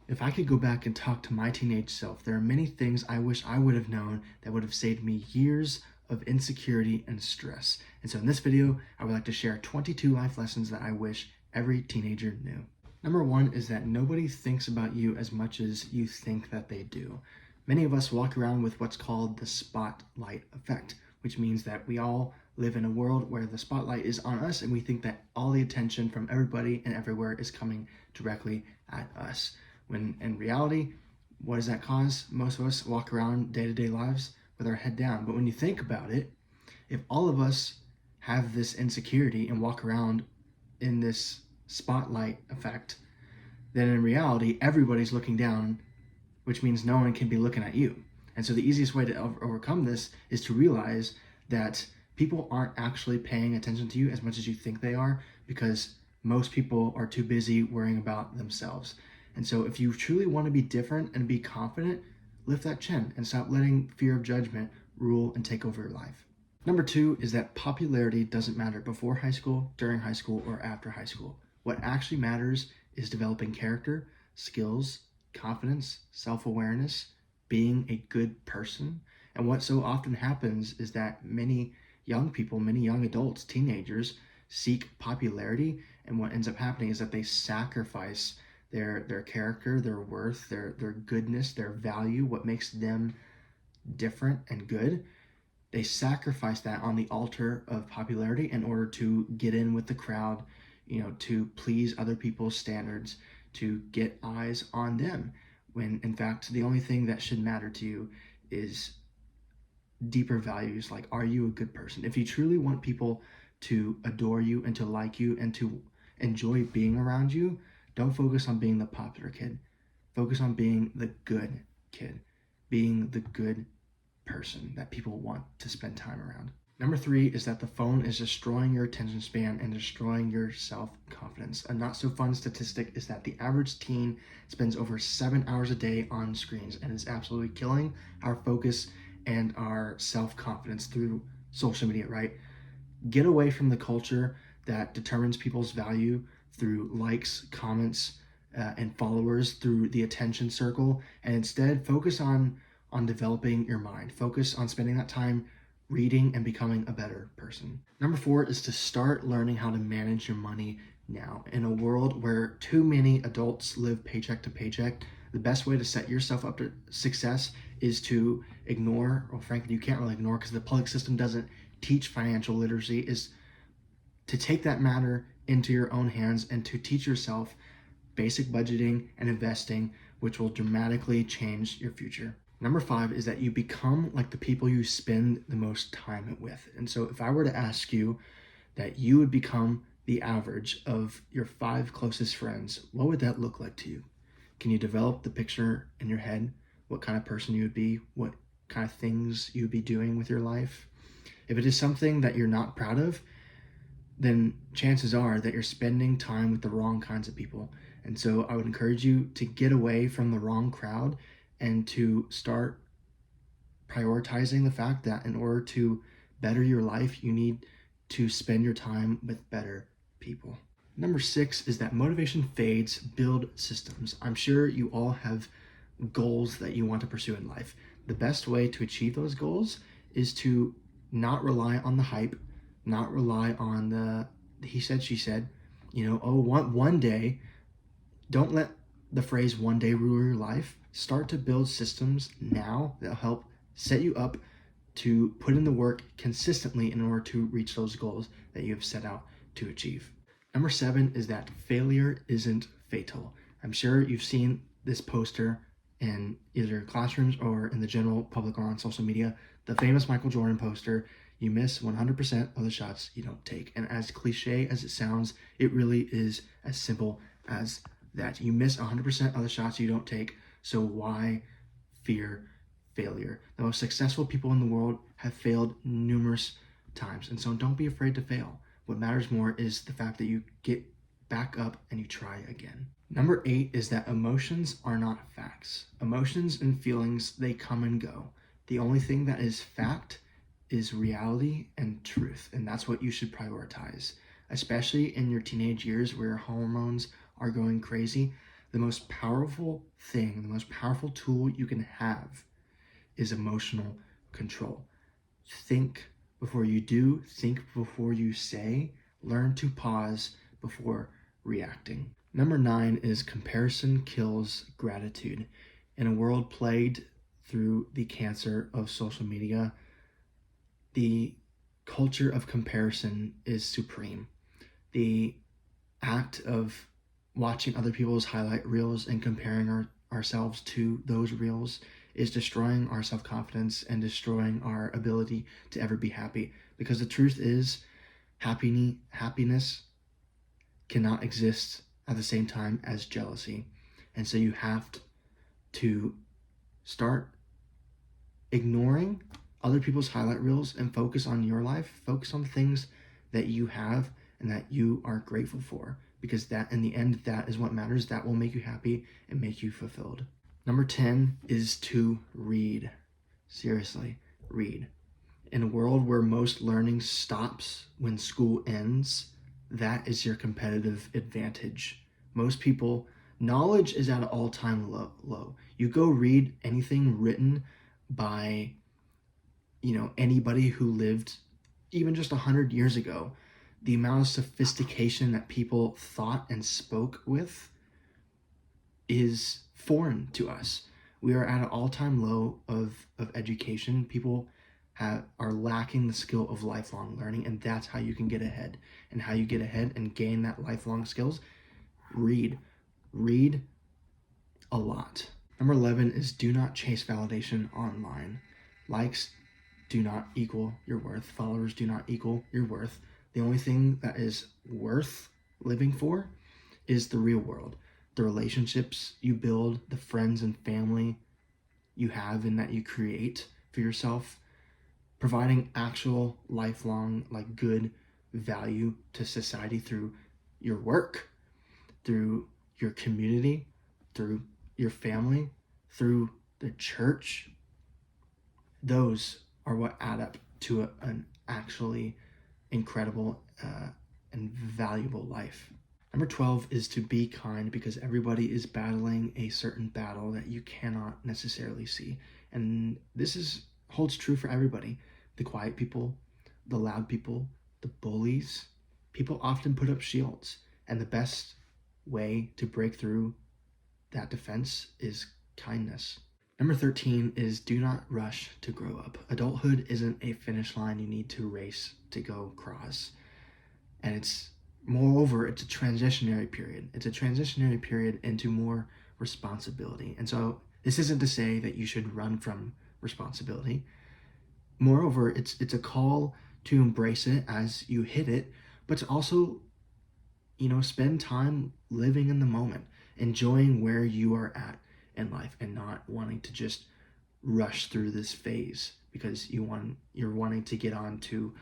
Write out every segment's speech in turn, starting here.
If I could go back and talk to my teenage self, there are many things I wish I would have known that would have saved me years of insecurity and stress. And so in this video, I would like to share 22 life lessons that I wish every teenager knew. Number one is that nobody thinks about you as much as you think that they do. Many of us walk around with what's called the spotlight effect, which means that we all live in a world where the spotlight is on us and we think that all the attention from everybody and everywhere is coming directly at us. When in reality, what does that cause? Most of us walk around day-to-day lives with our head down. But when you think about it, if all of us have this insecurity and walk around in this spotlight effect, then in reality, everybody's looking down, which means no one can be looking at you. And so the easiest way to overcome this is to realize that people aren't actually paying attention to you as much as you think they are, because most people are too busy worrying about themselves. And so if you truly want to be different and be confident, lift that chin and stop letting fear of judgment rule and take over your life. Number two is that popularity doesn't matter before high school, during high school, or after high school. What actually matters is developing character, skills, confidence, self-awareness, being a good person. And what so often happens is that many young people, many young adults, teenagers, seek popularity, and what ends up happening is that they sacrifice their character, their worth, their goodness, their value, what makes them different and good. They sacrifice that on the altar of popularity in order to get in with the crowd, to please other people's standards, to get eyes on them, when in fact the only thing that should matter to you is deeper values, like, are you a good person? If you truly want people to adore you and to like you and to enjoy being around you, don't focus on being the popular kid. Focus on being the good kid, being the good person that people want to spend time around. Number three is that the phone is destroying your attention span and destroying your self-confidence. A not so fun statistic is that the average teen spends over 7 hours a day on screens and is absolutely killing our focus and our self-confidence through social media, right? Get away from the culture that determines people's value through likes, comments, and followers, through the attention circle, and instead focus on developing your mind. Focus on spending that time reading and becoming a better person. Number four is to start learning how to manage your money now. In a world where too many adults live paycheck to paycheck, the best way to set yourself up to success is to ignore, or frankly, you can't really ignore because the public system doesn't teach financial literacy, is to take that matter into your own hands and to teach yourself basic budgeting and investing, which will dramatically change your future. Number five is that you become like the people you spend the most time with. And so if I were to ask you that you would become the average of your 5 closest friends, what would that look like to you? Can you develop the picture in your head? What kind of person you would be? What kind of things you would be doing with your life? If it is something that you're not proud of, then chances are that you're spending time with the wrong kinds of people. And so I would encourage you to get away from the wrong crowd and to start prioritizing the fact that in order to better your life, you need to spend your time with better people. Number 6 is that motivation fades, build systems. I'm sure you all have goals that you want to pursue in life. The best way to achieve those goals is to not rely on the hype, not rely on the he said, she said, one day. Don't let the phrase one day rule your life. Start to build systems now that'll help set you up to put in the work consistently in order to reach those goals that you have set out to achieve. Number 7 is that failure isn't fatal. I'm sure you've seen this poster in either classrooms or in the general public or on social media, the famous Michael Jordan poster. You miss 100% of the shots you don't take. And as cliche as it sounds, it really is as simple as that. You miss 100% of the shots you don't take, so why fear failure? The most successful people in the world have failed numerous times, and so don't be afraid to fail. What matters more is the fact that you get back up and you try again. Number 8 is that emotions are not facts. Emotions and feelings, they come and go. The only thing that is fact is reality and truth, and that's what you should prioritize, especially in your teenage years where your hormones are going crazy. The most powerful thing, the most powerful tool you can have is emotional control. Think before you do, think before you say, learn to pause before reacting. Number 9 is comparison kills gratitude. In a world plagued through the cancer of social media, the culture of comparison is supreme. The act of watching other people's highlight reels and comparing ourselves to those reels is destroying our self-confidence and destroying our ability to ever be happy. Because the truth is, happiness cannot exist at the same time as jealousy. And so you have to start ignoring other people's highlight reels and focus on your life, focus on the things that you have and that you are grateful for, because that in the end, that is what matters. That will make you happy and make you fulfilled. Number 10 is to read. Seriously, read. In a world where most learning stops when school ends, that is your competitive advantage. Most people, knowledge is at an all-time low. You go read anything written by, anybody who lived even just 100 years ago, the amount of sophistication that people thought and spoke with is foreign to us. We are at an all-time low of education. People are lacking the skill of lifelong learning, and that's how you can get ahead. And how you get ahead and gain that lifelong skills, read a lot. Number 11 is do not chase validation online. Likes do not equal your worth. Followers do not equal your worth. The only thing that is worth living for is the real world. The relationships you build, the friends and family you have and that you create for yourself, providing actual lifelong, good value to society through your work, through your community, through your family, through the church. Those are what add up to an actually incredible and valuable life. Number 12 is to be kind, because everybody is battling a certain battle that you cannot necessarily see. And this holds true for everybody. The quiet people, the loud people, the bullies. People often put up shields, and the best way to break through that defense is kindness. Number 13 is do not rush to grow up. Adulthood isn't a finish line you need to race to go cross. And it's a transitionary period. It's a transitionary period into more responsibility. And so this isn't to say that you should run from responsibility. Moreover, it's a call to embrace it as you hit it, but to also, spend time living in the moment, enjoying where you are at in life, and not wanting to just rush through this phase because you're wanting to get on to,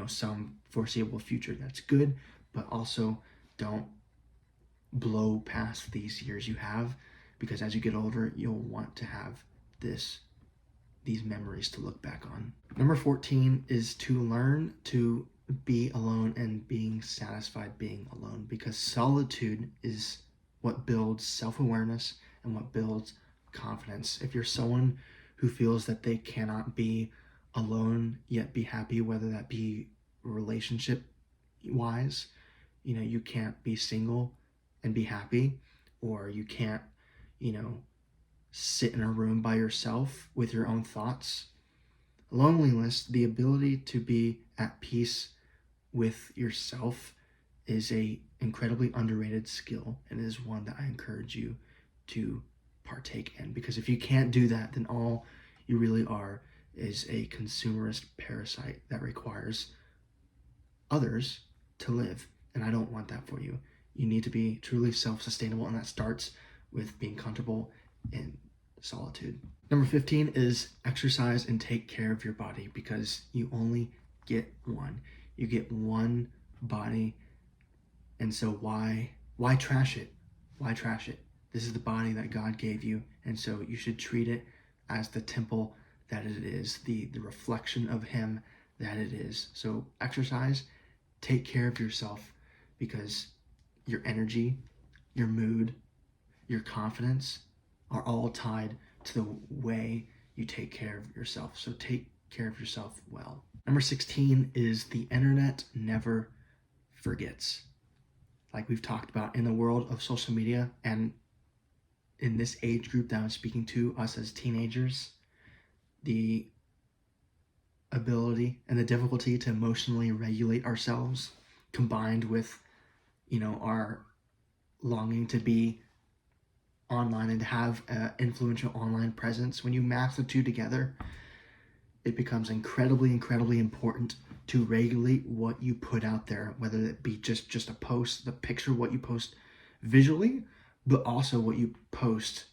some foreseeable future. That's good, but also don't blow past these years you have, because as you get older, you'll want to have these memories to look back on. Number 14 is to learn to be alone and being satisfied being alone, because solitude is what builds self-awareness and what builds confidence. If you're someone who feels that they cannot be alone yet be happy, whether that be relationship wise, you can't be single and be happy, or you can't, sit in a room by yourself with your own thoughts. Loneliness, the ability to be at peace with yourself, is a incredibly underrated skill, and is one that I encourage you to partake in, because if you can't do that, then all you really are is a consumerist parasite that requires others to live, and I don't want that for you. You need to be truly self-sustainable, and that starts with being comfortable in solitude. Number 15 is exercise and take care of your body, because you only get one. You get one body, and so why trash it? Why trash it? This is the body that God gave you, and so you should treat it as the temple that it is, the reflection of Him that it is. So exercise, take care of yourself, because your energy, your mood, your confidence are all tied to the way you take care of yourself. So take care of yourself well. Number 16 is the internet never forgets. Like we've talked about, in the world of social media and in this age group that I'm speaking to, us as teenagers, the ability and the difficulty to emotionally regulate ourselves, combined with, our longing to be online and to have an influential online presence, when you match the two together, it becomes incredibly, incredibly important to regulate what you put out there, whether it be just a post, the picture, what you post visually, but also what you post,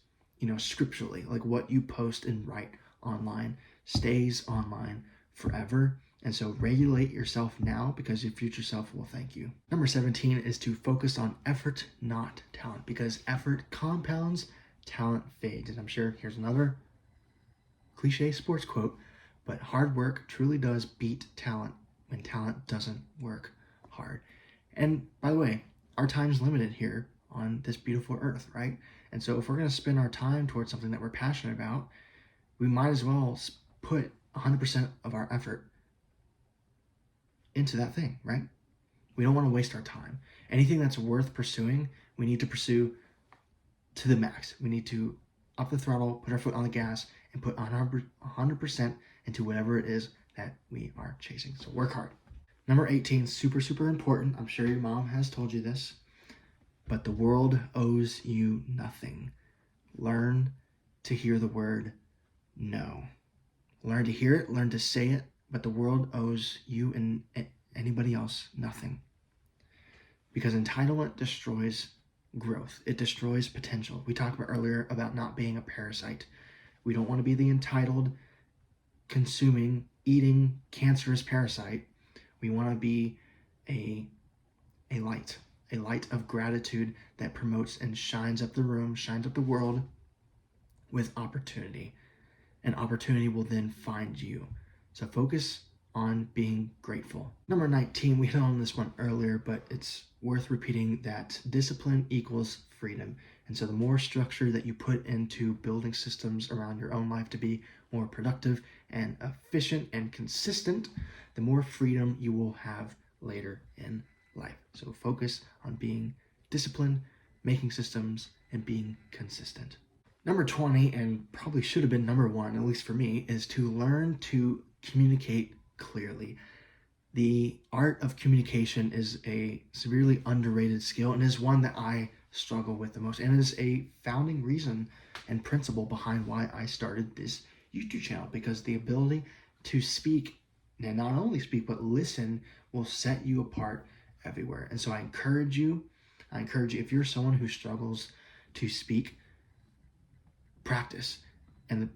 scripturally, like what you post and write online stays online forever. And so regulate yourself now, because your future self will thank you. Number 17 is to focus on effort, not talent, because effort compounds, talent fades. And I'm sure here's another cliche sports quote, but hard work truly does beat talent when talent doesn't work hard. And by the way, our time's limited here on this beautiful earth, right? And so if we're going to spend our time towards something that we're passionate about, we might as well put 100% of our effort into that thing, right? We don't want to waste our time. Anything that's worth pursuing, we need to pursue to the max. We need to up the throttle, put our foot on the gas, and put 100% into whatever it is that we are chasing. So work hard. Number 18, super, super important. I'm sure your mom has told you this, but the world owes you nothing. Learn to hear the word no. Learn to hear it, learn to say it, but the world owes you and anybody else nothing. Because entitlement destroys growth. It destroys potential. We talked about earlier about not being a parasite. We don't want to be the entitled, consuming, eating, cancerous parasite. We want to be a light of gratitude that promotes and shines up the room, shines up the world with opportunity. And opportunity will then find you. So focus on being grateful. Number 19, we hit on this one earlier, but it's worth repeating that discipline equals freedom. And so the more structure that you put into building systems around your own life to be more productive and efficient and consistent, the more freedom you will have later in life. So focus on being disciplined, making systems, and being consistent. Number 20, and probably should have been number 1, at least for me, is to learn to communicate clearly. The art of communication is a severely underrated skill and is one that I struggle with the most, and is a founding reason and principle behind why I started this YouTube channel, because the ability to speak, and not only speak, but listen, will set you apart everywhere. And so I encourage you, if you're someone who struggles to speak, practice. And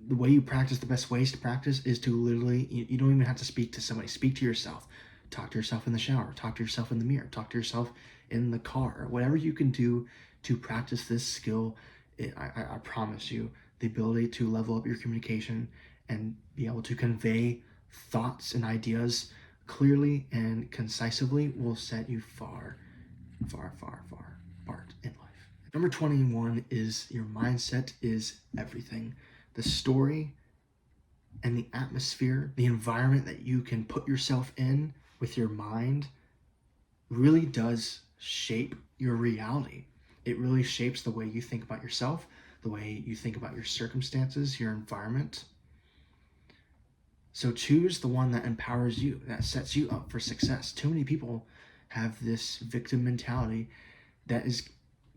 the way you practice, the best ways to practice is to literally, you don't even have to speak to somebody. Speak to yourself. Talk to yourself in the shower. Talk to yourself in the mirror. Talk to yourself in the car. Whatever you can do to practice this skill, I promise you, the ability to level up your communication and be able to convey thoughts and ideas clearly and concisely will set you far, far, far, far apart in life. Number 21 is your mindset is everything. The story and the atmosphere, the environment that you can put yourself in with your mind really does shape your reality. It really shapes the way you think about yourself, the way you think about your circumstances, your environment. So choose the one that empowers you, that sets you up for success. Too many people have this victim mentality that is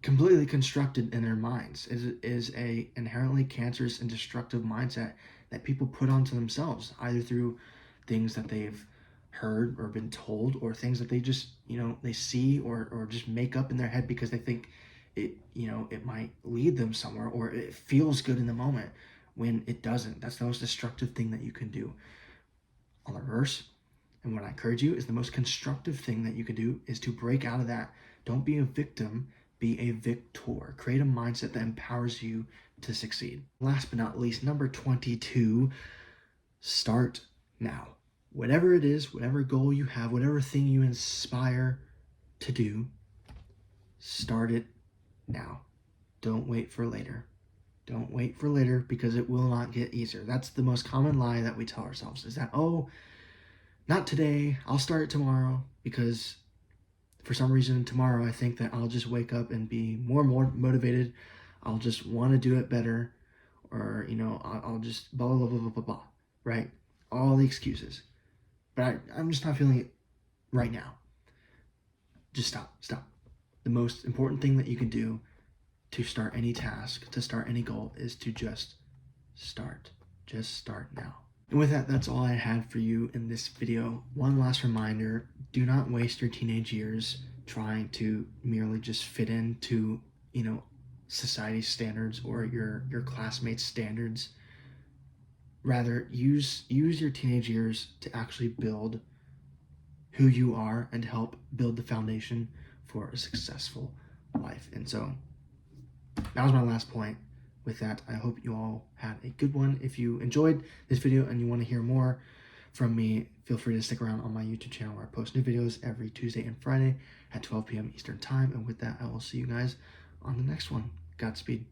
completely constructed in their minds. It is a inherently cancerous and destructive mindset that people put onto themselves, either through things that they've heard or been told, or things that they just, they see or just make up in their head because they think it, it might lead them somewhere, or it feels good in the moment when it doesn't. That's the most destructive thing that you can do. On the reverse, and what I encourage you is the most constructive thing that you can do is to break out of that. Don't be a victim, be a victor. Create a mindset that empowers you to succeed. Last but not least, number 22, start now. Whatever it is, whatever goal you have, whatever thing you inspire to do, start it now. don't wait for later. Don't wait for later, because it will not get easier. That's the most common lie that we tell ourselves, is that, oh, not today, I'll start it tomorrow, because for some reason tomorrow I think that I'll just wake up and be more motivated. I'll just want to do it better, or, I'll just blah, blah, blah, blah, blah, blah, right? All the excuses. But I'm just not feeling it right now. Just stop. The most important thing that you can do to start any task, to start any goal, is to just start. Just start now. And with that, that's all I had for you in this video. One last reminder, do not waste your teenage years trying to merely just fit into, society's standards or your classmates' standards. Rather, use your teenage years to actually build who you are and help build the foundation for a successful life. And so that was my last point. With that, I hope you all had a good one. If you enjoyed this video and you want to hear more from me, feel free to stick around on my YouTube channel, where I post new videos every Tuesday and Friday at 12 p.m. Eastern Time. And with that, I will see you guys on the next one. Godspeed.